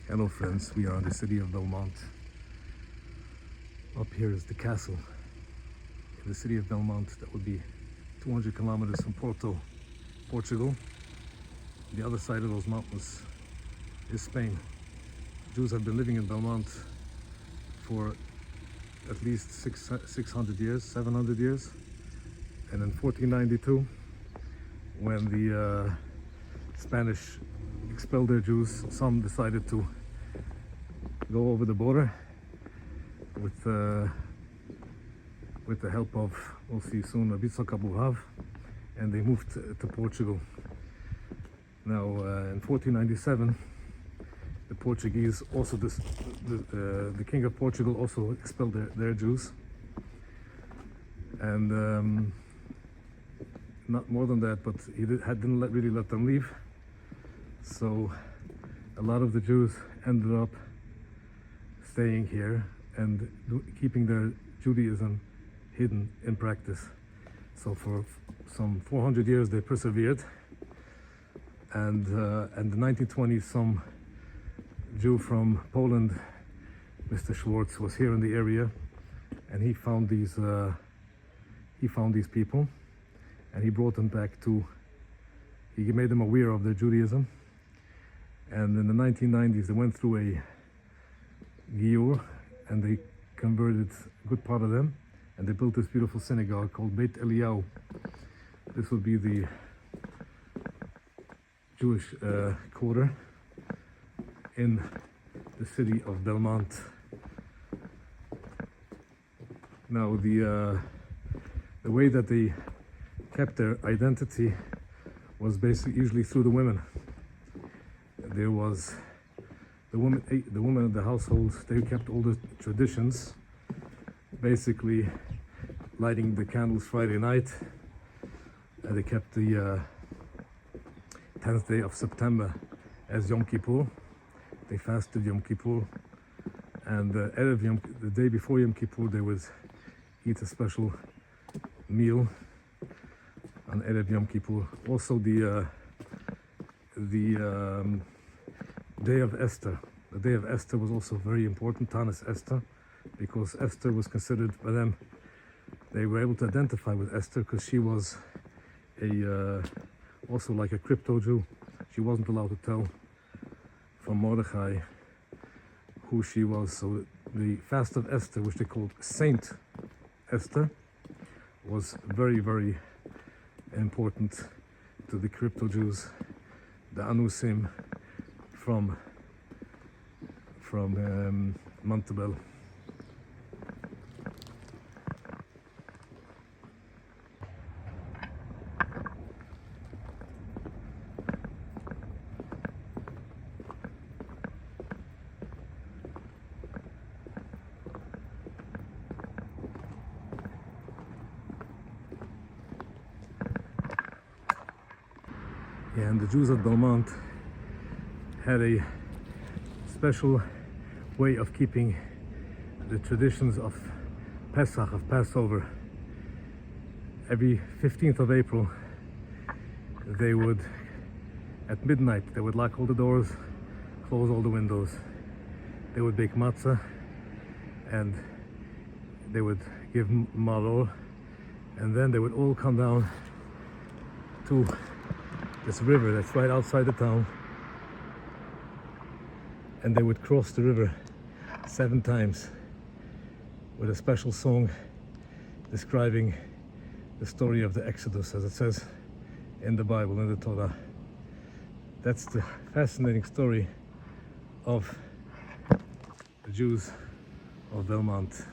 Hello friends, we are in the city of Belmonte. Up here is the castle in the city of Belmonte. That would be 200 kilometers from Porto, Portugal. The other side of those mountains is Spain. Jews have been living in Belmonte for at least 600 years, 700 years. And in 1492, when the Spanish expelled their Jews, some decided to go over the border with the help of, we'll see soon, rabbis, and they moved to Portugal. Now, in 1497, the Portuguese also, the king of Portugal also expelled their Jews, and not more than that, but he didn't really let them leave. So a lot of the Jews ended up staying here and keeping their Judaism hidden in practice. So for some 400 years they persevered, and in the 1920s some Jew from Poland, Mr. Schwarz, was here in the area, and he found these people, and he brought them back he made them aware of their Judaism. And in the 1990s they went through a Jewry, and they converted a good part of them, and they built this beautiful synagogue called Bet Eliahu. This will be the Jewish quarter in the city of Belmonte. Now the way that they kept their identity was basically usually through the women. There was the women of the household. They kept all the traditions, basically lighting the candles Friday night. They kept the 10th day of September as Yom Kippur. They fasted Yom Kippur, and the day before Yom Kippur they would eat a special meal on Erev Yom Kippur. Also the Day of Esther. The Day of Esther was also very important, Tanis Esther, because Esther was considered by them, they were able to identify with Esther because she was also like a crypto Jew. She wasn't allowed to tell from Mordechai who she was. So the fast of Esther, which they called Saint Esther, was very, very important to the crypto Jews. The Anusim from Montebello. Yeah, and the Jews of Belmonte had a special way of keeping the traditions of Pesach, of Passover. Every 15th of April, they would, at midnight, they would lock all the doors, close all the windows. They would bake matzah, and they would give maror, and then they would all come down to this river that's right outside the town, and they would cross the river 7 times with a special song describing the story of the Exodus, as it says in the Bible, in the Torah. That's the fascinating story of the Jews of Belmonte.